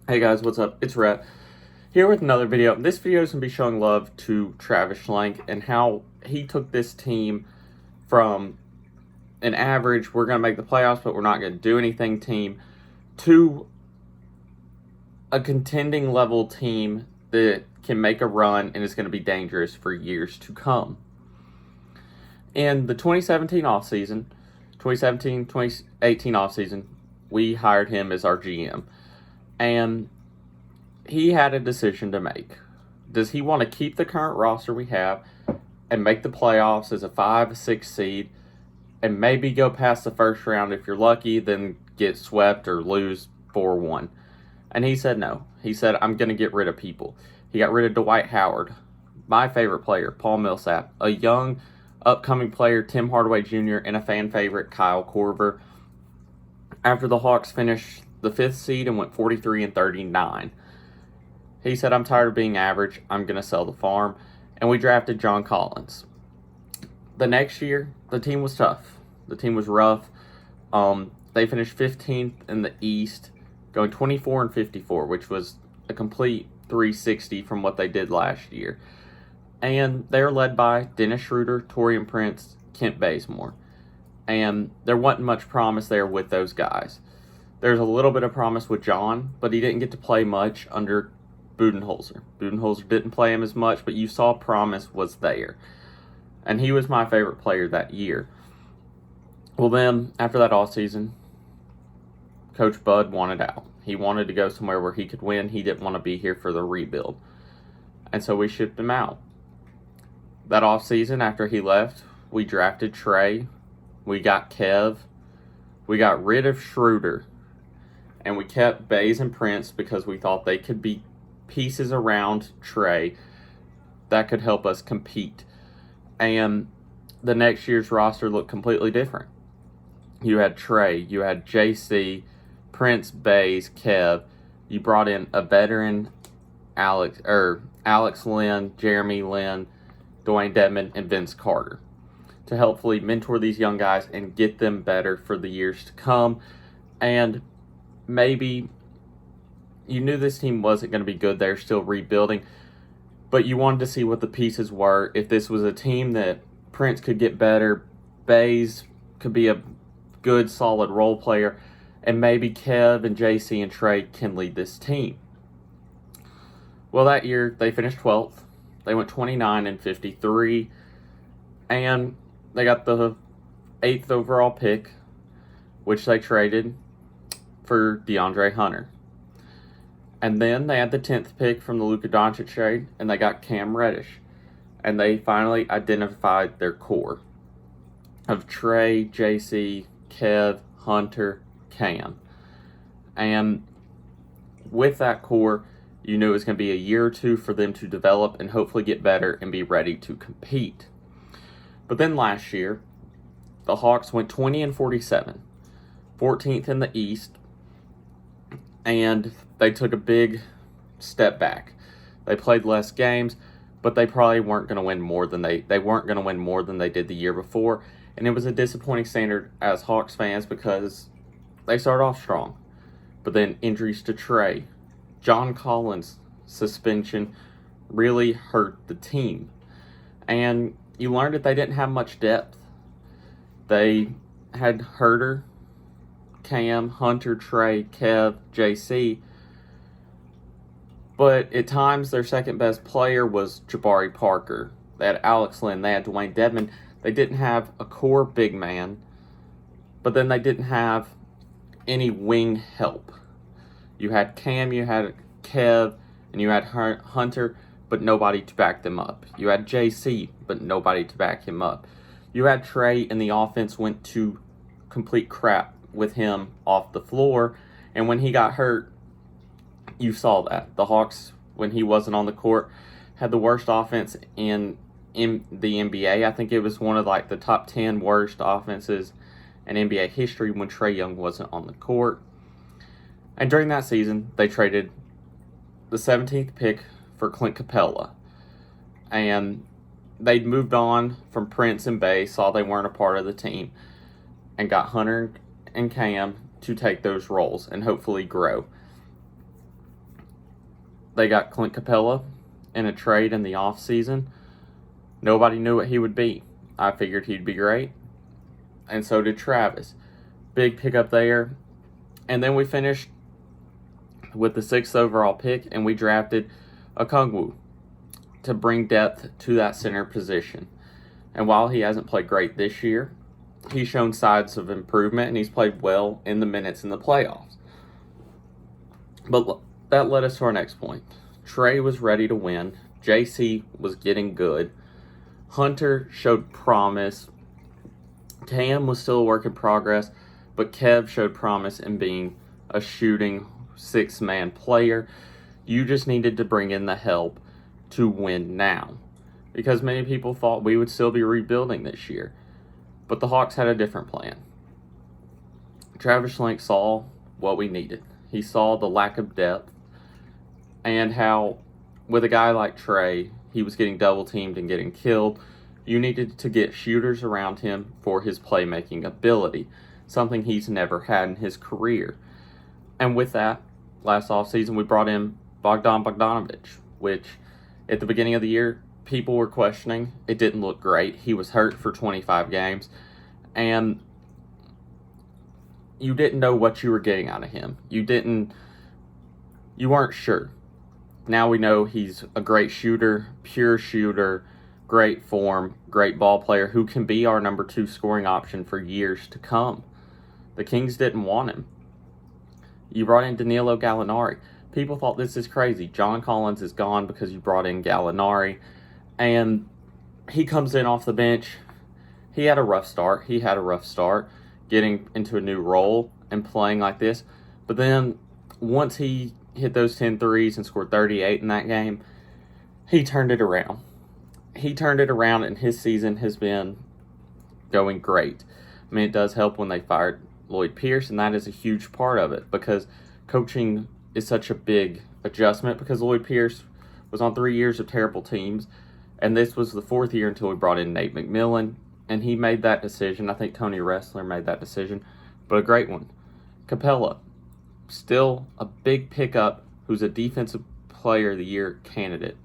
Hey guys, what's up? It's Rhett here with another video. This video is going to be showing love to Travis Schlenk and how he took this team from an average, we're going to make the playoffs, but we're not going to do anything team, to a contending level team that can make a run and is going to be dangerous for years to come. In the 2017 offseason, 2017-2018 offseason, we hired him as our GM. And he had a decision to make. Does he want to keep the current roster we have and make the playoffs as a 5-6 seed and maybe go past the first round if you're lucky, then get swept or lose 4-1? And he said no. He said, I'm going to get rid of people. He got rid of Dwight Howard, my favorite player, Paul Millsap, a young, upcoming player, Tim Hardaway Jr., and a fan favorite, Kyle Korver. After the Hawks finished the 5th seed and went 43-39. He said, I'm tired of being average. I'm going to sell the farm. And we drafted John Collins. The next year, the team was tough. The team was rough. They finished 15th in the East, going 24-54, which was a complete 360 from what they did last year. And they're led by Dennis Schroeder, Taurean Prince, Kent Bazemore. And there wasn't much promise there with those guys. There's a little bit of promise with John, but he didn't get to play much under Budenholzer. Budenholzer didn't play him as much, but you saw promise was there. And he was my favorite player that year. Well, then, after that offseason, Coach Bud wanted out. He wanted to go somewhere where he could win. He didn't want to be here for the rebuild. And so we shipped him out. That offseason, after he left, we drafted Trey. We got Kev. We got rid of Schroeder. And we kept Baze and Prince because we thought they could be pieces around Trey that could help us compete. And the next year's roster looked completely different. You had Trey, you had JC, Prince, Baze, Kev. You brought in a veteran, Alex Lynn, Jeremy Lin, Dwayne Dedmon, and Vince Carter to helpfully mentor these young guys and get them better for the years to come. And maybe you knew this team wasn't going to be good. They're still rebuilding. But you wanted to see what the pieces were. If this was a team that Prince could get better, Baze could be a good, solid role player, and maybe Kev and JC and Trey can lead this team. Well, that year, they finished 12th. They went 29-53. And they got the 8th overall pick, which they traded for DeAndre Hunter. And then they had the 10th pick from the Luka Doncic trade, and they got Cam Reddish. And they finally identified their core of Trey, JC, Kev, Hunter, Cam. And with that core, you knew it was going to be a year or two for them to develop and hopefully get better and be ready to compete. But then last year, the Hawks went 20-47, 14th in the East, and they took a big step back. They played less games, but they probably weren't going to win more than they weren't going to win more than they did the year before. And it was a disappointing standard as Hawks fans because they started off strong. But then injuries to Trey, John Collins' suspension really hurt the team. And you learned that they didn't have much depth. They had Herter, Cam, Hunter, Trey, Kev, JC. But at times, their second best player was Jabari Parker. They had Alex Lynn. They had Dwayne Dedmon. They didn't have a core big man. But then they didn't have any wing help. You had Cam, you had Kev, and you had Hunter, but nobody to back them up. You had JC, but nobody to back him up. You had Trey, and the offense went to complete crap with him off the floor. And when he got hurt, you saw that. The Hawks, when he wasn't on the court, had the worst offense in the NBA. I think it was one of like the top 10 worst offenses in NBA history when Trae Young wasn't on the court. And during that season, they traded the 17th pick for Clint Capella. And they'd moved on from Prince and Bay, saw they weren't a part of the team, and got Hunter and Cam to take those roles and hopefully grow. They got Clint Capella in a trade in the offseason. Nobody knew what he would be. I figured he'd be great, and so did Travis. Big pickup there. And then we finished with the 6th overall pick, and we drafted Okongwu to bring depth to that center position. And while he hasn't played great this year, he's shown signs of improvement, and he's played well in the minutes in the playoffs. But that led us to our next point. Trey was ready to win. JC was getting good. Hunter showed promise. Cam was still a work in progress, but Kev showed promise in being a shooting 6-man player. You just needed to bring in the help to win now, because many people thought we would still be rebuilding this year. But the Hawks had a different plan. Travis Schlenk saw what we needed. He saw the lack of depth and how, with a guy like Trey, he was getting double teamed and getting killed. You needed to get shooters around him for his playmaking ability, something he's never had in his career. And with that, last offseason, we brought in Bogdan Bogdanovic, which at the beginning of the year, people were questioning. It didn't look great. He was hurt for 25 games, and you didn't know what you were getting out of him. You weren't sure. Now we know he's a great shooter, pure shooter, great form, great ball player who can be our number 2 scoring option for years to come. The Kings didn't want him. You brought in Danilo Gallinari. People thought this is crazy. John Collins is gone because you brought in Gallinari, and he comes in off the bench. He had a rough start. Getting into a new role and playing like this. But then once he hit those 10 threes and scored 38 in that game, he turned it around. And his season has been going great. I mean, it does help when they fired Lloyd Pierce, and that is a huge part of it, because coaching is such a big adjustment, because Lloyd Pierce was on 3 years of terrible teams, and this was the 4th year until we brought in Nate McMillan, and he made that decision. I think Tony Ressler made that decision, but a great one. Capella, still a big pickup, who's a defensive player of the year candidate.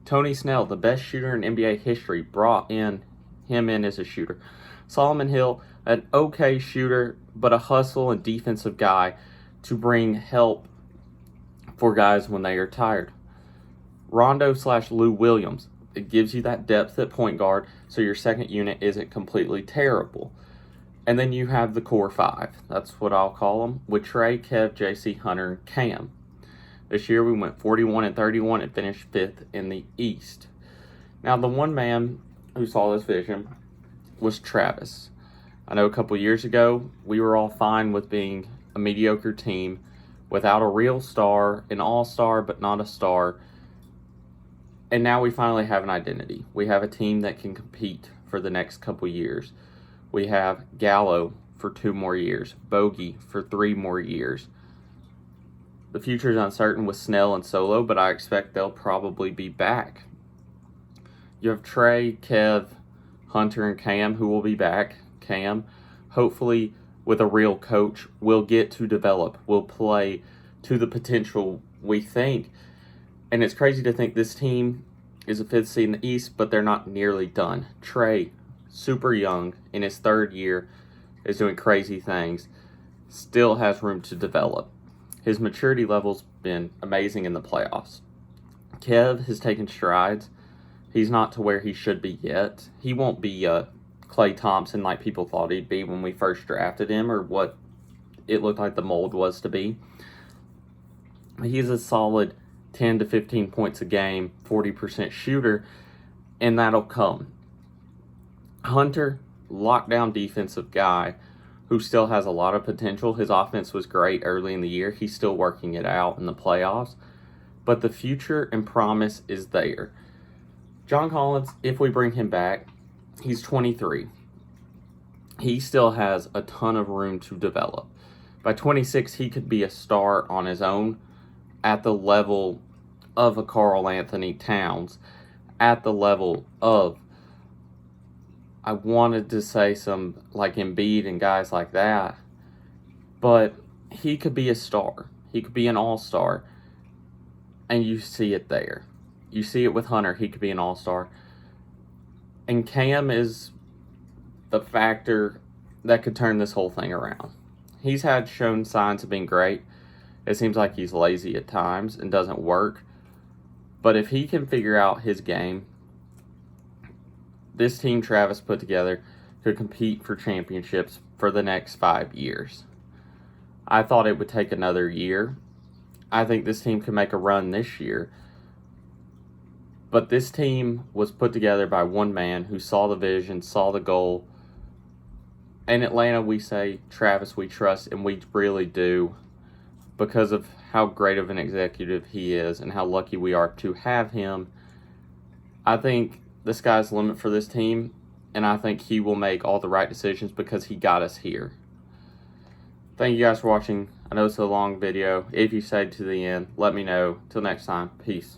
Tony Snell, the best shooter in NBA history, brought him in as a shooter. Solomon Hill, an okay shooter, but a hustle and defensive guy to bring help for guys when they are tired. Rondo/Lou Williams, it gives you that depth at point guard, so your second unit isn't completely terrible. And then you have the core 5. That's what I'll call them, with Trey, Kev, JC, Hunter, and Cam. This year we went 41-31 and finished 5th in the East. Now, the one man who saw this vision was Travis. I know a couple years ago we were all fine with being a mediocre team without a real star, an all-star but not a star. And now we finally have an identity. We have a team that can compete for the next couple years. We have Gallo for 2 more years, Bogey for 3 more years. The future is uncertain with Snell and Solo, but I expect they'll probably be back. You have Trey, Kev, Hunter, and Cam, who will be back. Cam, hopefully with a real coach, will get to develop, will play to the potential we think. And it's crazy to think this team is a 5th seed in the East, but they're not nearly done. Trey, super young, in his 3rd year, is doing crazy things, still has room to develop. His maturity level's been amazing in the playoffs. Kev has taken strides. He's not to where he should be yet. He won't be Klay Thompson like people thought he'd be when we first drafted him, or what it looked like the mold was to be. He's a solid 10 to 15 points a game, 40% shooter, and that'll come. Hunter, lockdown defensive guy who still has a lot of potential. His offense was great early in the year. He's still working it out in the playoffs. But the future and promise is there. John Collins, if we bring him back, he's 23. He still has a ton of room to develop. By 26, he could be a star on his own at the level of a Karl Anthony Towns, at the level of, I wanted to say some like Embiid and guys like that, but he could be a star. He could be an all-star. And you see it there. You see it with Hunter. He could be an all-star. And Cam is the factor that could turn this whole thing around. He's had shown signs of being great. It seems like he's lazy at times and doesn't work. But if he can figure out his game, this team Travis put together could compete for championships for the next 5 years. I thought it would take another year. I think this team can make a run this year. But this team was put together by one man who saw the vision, saw the goal. In Atlanta, we say, Travis, we trust, and we really do, because of how great of an executive he is and how lucky we are to have him. I think the sky's the limit for this team, and I think he will make all the right decisions because he got us here. Thank you guys for watching. I know it's a long video. If you stayed to the end, let me know. Till next time, peace.